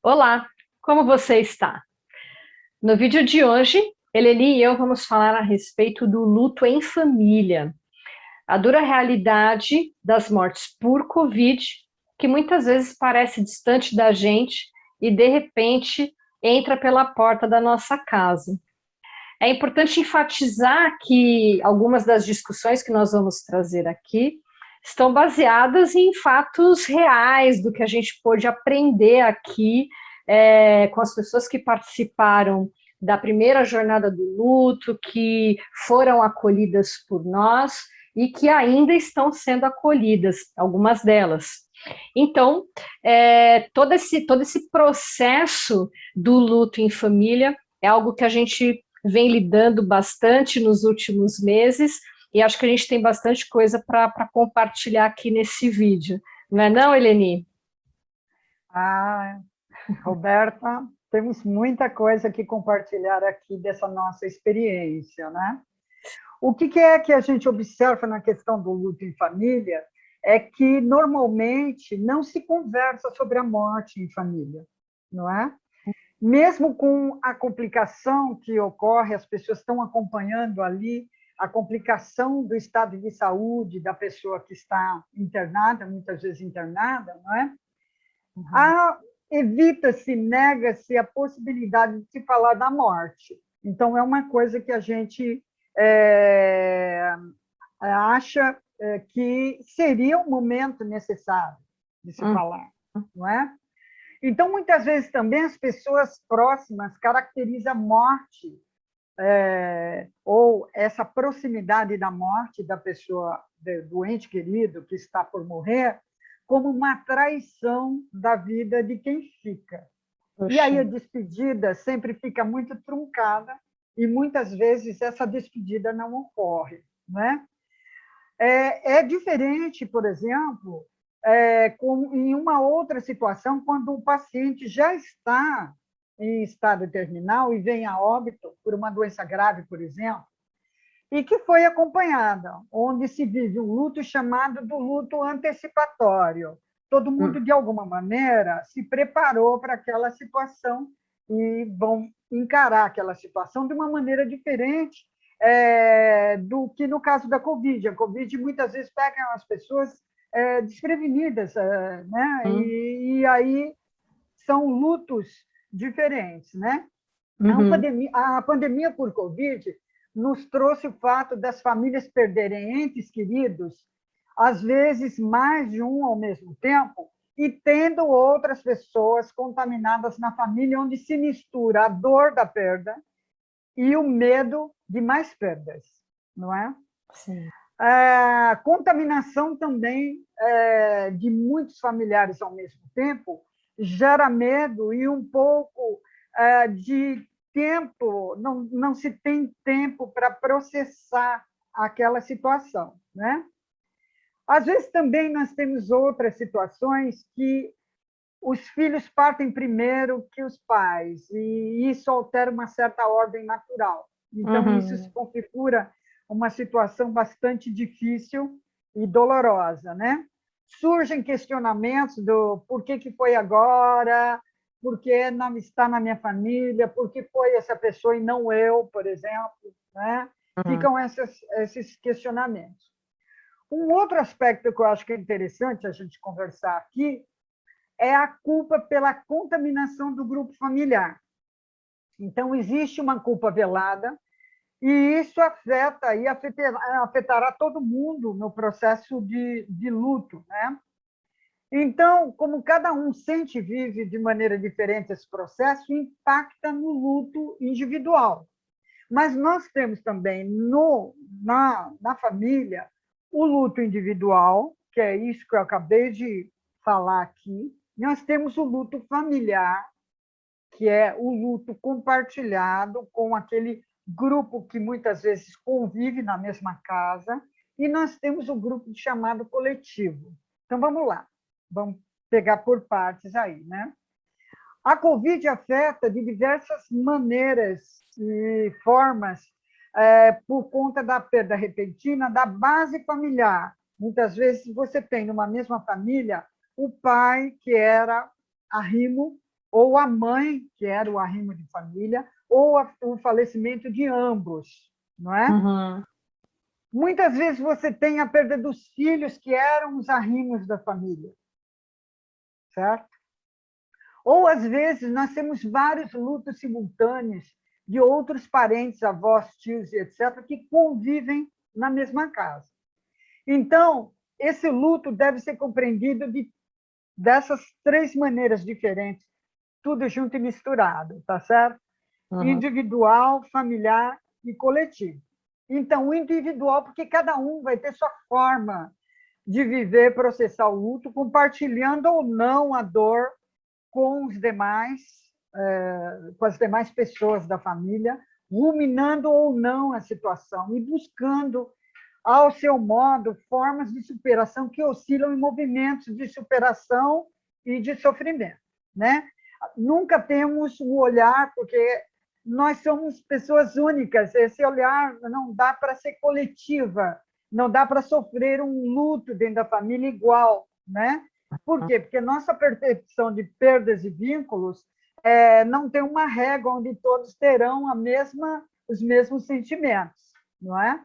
Olá, como você está? No vídeo de hoje, Eleni e eu vamos falar a respeito do luto em família, a dura realidade das mortes por Covid, que muitas vezes parece distante da gente e, de repente, entra pela porta da nossa casa. É importante enfatizar que algumas das discussões que nós vamos trazer aqui estão baseadas em fatos reais do que a gente pôde aprender aqui com as pessoas que participaram da primeira jornada do luto, que foram acolhidas por nós e que ainda estão sendo acolhidas, algumas delas. Então, todo esse processo do luto em família é algo que a gente vem lidando bastante nos últimos meses e acho que a gente tem bastante coisa para compartilhar aqui nesse vídeo. Não é não, Eleni? Ah, Roberta, temos muita coisa que compartilhar aqui dessa nossa experiência, né? O que é que a gente observa na questão do luto em família é que normalmente não se conversa sobre a morte em família, não é? Mesmo com a complicação que ocorre, as pessoas estão acompanhando ali a complicação do estado de saúde da pessoa que está internada, muitas vezes internada, não é? Uhum. Evita-se, nega-se a possibilidade de se falar da morte. Então, é uma coisa que a gente acha que seria um momento necessário de se Uhum. falar, não é? Então, muitas vezes também as pessoas próximas caracterizam a morte ou essa proximidade da morte da pessoa, do ente querido que está por morrer, como uma traição da vida de quem fica. E Poxa. aí a despedida sempre fica muito truncada e muitas vezes essa despedida não ocorre, né? É diferente, por exemplo, como em uma outra situação, quando o paciente já está em estado terminal e vem a óbito por uma doença grave, por exemplo, e que foi acompanhada, onde se vive um luto chamado do luto antecipatório. Todo mundo, Uhum. de alguma maneira, se preparou para aquela situação e vão encarar aquela situação de uma maneira diferente do que no caso da Covid. A Covid muitas vezes pega as pessoas desprevenidas, né? E aí são lutos diferentes, né? Uhum. A pandemia por Covid nos trouxe o fato das famílias perderem entes queridos, às vezes mais de um ao mesmo tempo, e tendo outras pessoas contaminadas na família, onde se mistura a dor da perda e o medo de mais perdas, não é? Sim. A contaminação também de muitos familiares ao mesmo tempo gera medo e um pouco de tempo, não se tem tempo para processar aquela situação, né? Às vezes também nós temos outras situações que os filhos partem primeiro que os pais, e isso altera uma certa ordem natural. Então, isso se Uhum. configura uma situação bastante difícil e dolorosa, né? Surgem questionamentos do por que foi agora, por que não está na minha família, por que foi essa pessoa e não eu, por exemplo, né? Uhum. Ficam esses questionamentos. Um outro aspecto que eu acho que é interessante a gente conversar aqui é a culpa pela contaminação do grupo familiar. Então, existe uma culpa velada, e isso afeta e afetará todo mundo no processo de luto, né? Então, como cada um sente e vive de maneira diferente esse processo, impacta no luto individual. Mas nós temos também na família o luto individual, que é isso que eu acabei de falar aqui. Nós temos o luto familiar, que é o luto compartilhado com aquele grupo que muitas vezes convive na mesma casa, e nós temos o grupo chamado coletivo. Então, vamos lá, vamos pegar por partes aí, né? A Covid afeta de diversas maneiras e formas por conta da perda repentina da base familiar. Muitas vezes você tem numa mesma família o pai que era arrimo, ou a mãe, que era o arrimo de família, ou o falecimento de ambos, não é? Uhum. Muitas vezes você tem a perda dos filhos, que eram os arrimos da família, certo? Ou, às vezes, nós temos vários lutos simultâneos de outros parentes, avós, tios, etc., que convivem na mesma casa. Então, esse luto deve ser compreendido dessas três maneiras diferentes, tudo junto e misturado, tá certo? Uhum. Individual, familiar e coletivo. Então, o individual, porque cada um vai ter sua forma de viver, processar o luto, compartilhando ou não a dor com os demais, com as demais pessoas da família, ruminando ou não a situação e buscando, ao seu modo, formas de superação que oscilam em movimentos de superação e de sofrimento, né? Nunca temos o olhar, porque nós somos pessoas únicas, esse olhar não dá para ser coletiva, não dá para sofrer um luto dentro da família igual, né? Por quê? Porque nossa percepção de perdas e vínculos não tem uma régua onde todos terão os mesmos sentimentos, não é?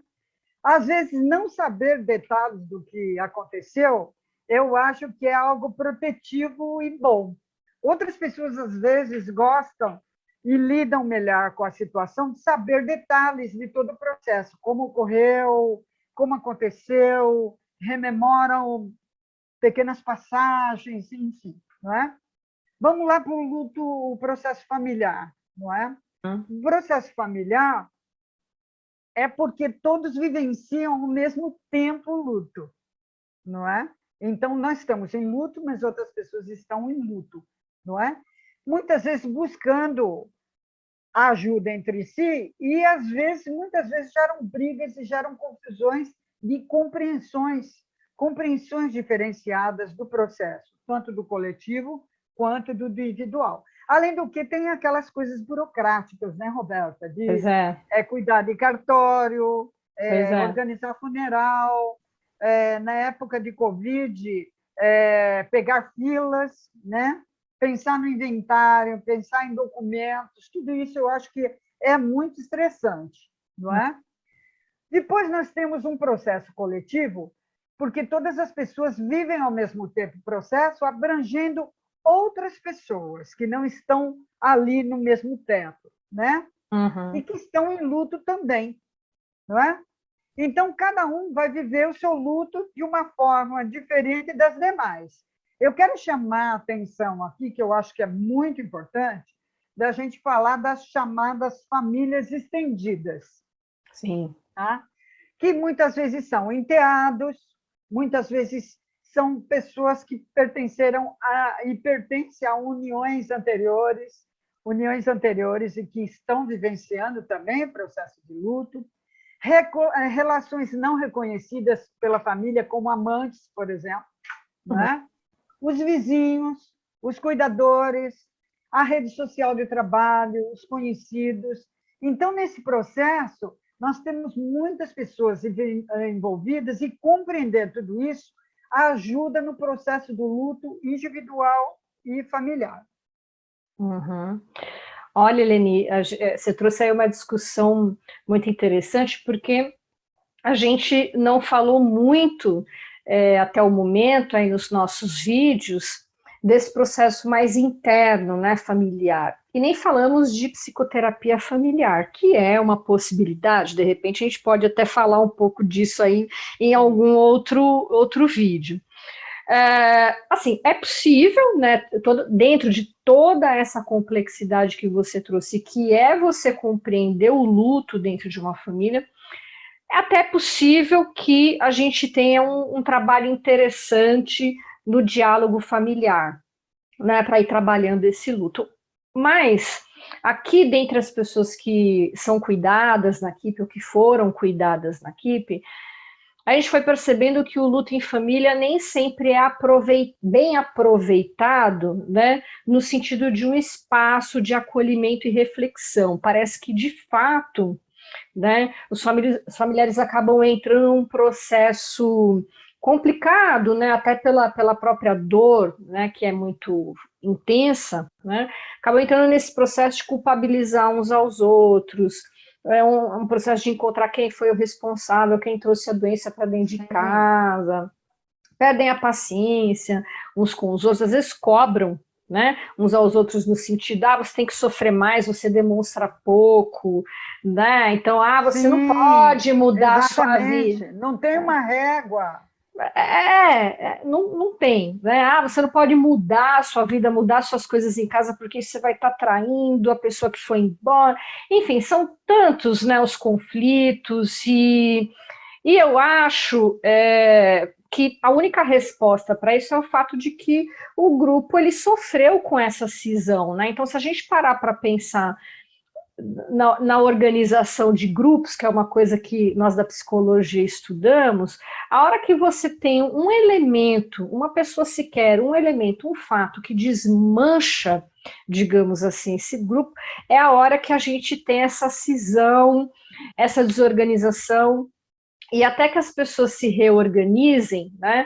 Às vezes, não saber detalhes do que aconteceu, eu acho que é algo protetivo e bom. Outras pessoas, às vezes, gostam e lidam melhor com a situação de saber detalhes de todo o processo, como ocorreu, como aconteceu, rememoram pequenas passagens, enfim, não é? Vamos lá para o luto, o processo familiar, não é? O processo familiar é porque todos vivenciam ao mesmo tempo o luto, não é? Então, nós estamos em luto, mas outras pessoas estão em luto, não é? Muitas vezes buscando ajuda entre si e, às vezes, muitas vezes, geram brigas e geram confusões de compreensões diferenciadas do processo, tanto do coletivo quanto do individual. Além do que, tem aquelas coisas burocráticas, né, Roberta? Pois De é, cuidar de cartório, pois é. organizar funeral, na época de Covid, pegar filas, né? Pensar no inventário, pensar em documentos, tudo isso eu acho que é muito estressante, não é? Depois nós temos um processo coletivo, porque todas as pessoas vivem ao mesmo tempo o processo, abrangendo outras pessoas que não estão ali no mesmo teto, né? E Uhum. que estão em luto também, não é? Então, cada um vai viver o seu luto de uma forma diferente das demais. Eu quero chamar a atenção aqui, que eu acho que é muito importante, da gente falar das chamadas famílias estendidas, Sim. tá? Que muitas vezes são enteados, muitas vezes são pessoas que pertenceram e pertencem a uniões anteriores e que estão vivenciando também o processo de luto, relações não reconhecidas pela família, como amantes, por exemplo, não Uhum. é? Os vizinhos, os cuidadores, a rede social de trabalho, os conhecidos. Então, nesse processo, nós temos muitas pessoas envolvidas e compreender tudo isso ajuda no processo do luto individual e familiar. Uhum. Olha, Eleni, você trouxe aí uma discussão muito interessante, porque a gente não falou muito até o momento aí nos nossos vídeos desse processo mais interno, né, familiar. E nem falamos de psicoterapia familiar, que é uma possibilidade, de repente a gente pode até falar um pouco disso aí em algum outro vídeo. Assim, é possível, né, dentro de toda essa complexidade que você trouxe, que é você compreender o luto dentro de uma família, é até possível que a gente tenha um trabalho interessante no diálogo familiar, né, para ir trabalhando esse luto. Mas, aqui, dentre as pessoas que são cuidadas na equipe, ou que foram cuidadas na equipe, a gente foi percebendo que o luto em família nem sempre é bem aproveitado, né, no sentido de um espaço de acolhimento e reflexão. Parece que, de fato, né, os familiares acabam entrando num processo complicado, né, até pela própria dor, né, que é muito intensa, né, acabam entrando nesse processo de culpabilizar uns aos outros, é um processo de encontrar quem foi o responsável, quem trouxe a doença para dentro de casa, perdem a paciência uns com os outros, às vezes cobram, né, uns aos outros no sentido, você tem que sofrer mais, você demonstra pouco, né, então, você não Sim, pode mudar a sua vida. exatamente. Não tem uma régua. Não tem, né? Você não pode mudar a sua vida, mudar suas coisas em casa, porque você vai estar traindo a pessoa que foi embora. Enfim, são tantos, né, os conflitos, e eu acho que a única resposta para isso é o fato de que o grupo ele sofreu com essa cisão, né? Então, se a gente parar para pensar na organização de grupos, que é uma coisa que nós da psicologia estudamos, a hora que você tem um elemento, uma pessoa sequer, um elemento, um fato que desmancha, digamos assim, esse grupo, é a hora que a gente tem essa cisão, essa desorganização, e até que as pessoas se reorganizem, né,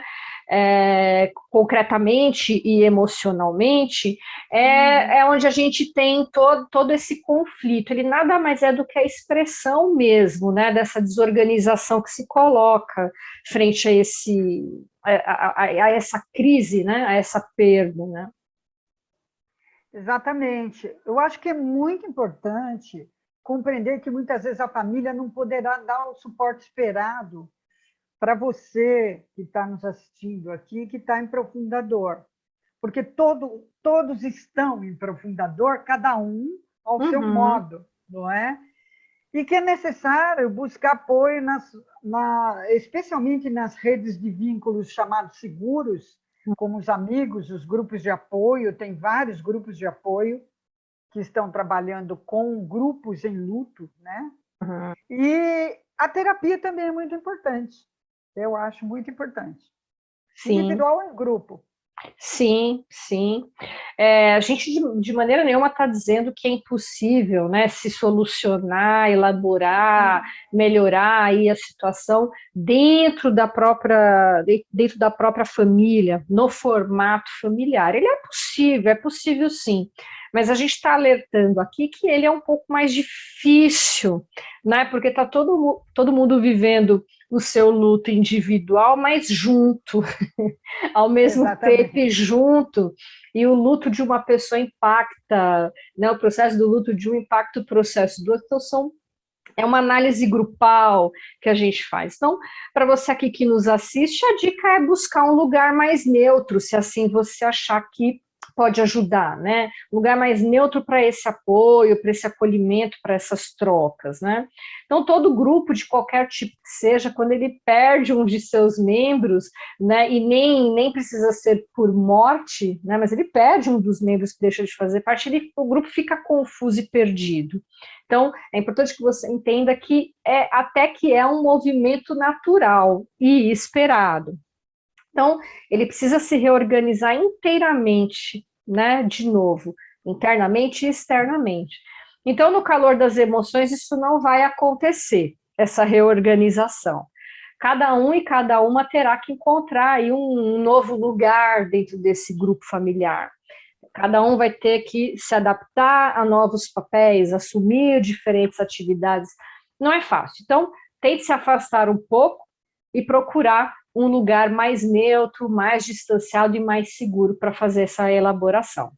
concretamente e emocionalmente, é onde a gente tem todo esse conflito. Ele nada mais é do que a expressão mesmo, né, dessa desorganização que se coloca frente a essa crise, né, a essa perda, né? Exatamente. Eu acho que é muito importante compreender que muitas vezes a família não poderá dar o suporte esperado para você que está nos assistindo aqui, que está em profundador. Porque todos estão em profundador, cada um ao seu Uhum. modo, não é? E que é necessário buscar apoio, especialmente nas redes de vínculos chamados seguros, como os amigos, os grupos de apoio, tem vários grupos de apoio que estão trabalhando com grupos em luto, né? Uhum. E a terapia também é muito importante, eu acho muito importante. Sim. Individual e grupo. Sim, sim. A gente, de maneira nenhuma, está dizendo que é impossível, né, se solucionar, elaborar, melhorar aí a situação dentro da própria família, no formato familiar. Ele é possível sim. Mas a gente está alertando aqui que ele é um pouco mais difícil, né? Porque está todo mundo vivendo o seu luto individual, mas junto, ao mesmo tempo Exatamente. e junto, e o luto de uma pessoa impacta, né, o processo do luto de um impacta o processo do outro, então é uma análise grupal que a gente faz. Então, para você aqui que nos assiste, a dica é buscar um lugar mais neutro, se assim você achar que pode ajudar, né? Um lugar mais neutro para esse apoio, para esse acolhimento, para essas trocas, né? Então, todo grupo, de qualquer tipo que seja, quando ele perde um de seus membros, né, e nem precisa ser por morte, né, mas ele perde um dos membros que deixa de fazer parte, o grupo fica confuso e perdido. Então, é importante que você entenda que até que é um movimento natural e esperado. Então, ele precisa se reorganizar inteiramente, né, de novo, internamente e externamente. Então, no calor das emoções, isso não vai acontecer, essa reorganização. Cada um e cada uma terá que encontrar aí um novo lugar dentro desse grupo familiar. Cada um vai ter que se adaptar a novos papéis, assumir diferentes atividades. Não é fácil. Então, tente se afastar um pouco e procurar um lugar mais neutro, mais distanciado e mais seguro para fazer essa elaboração.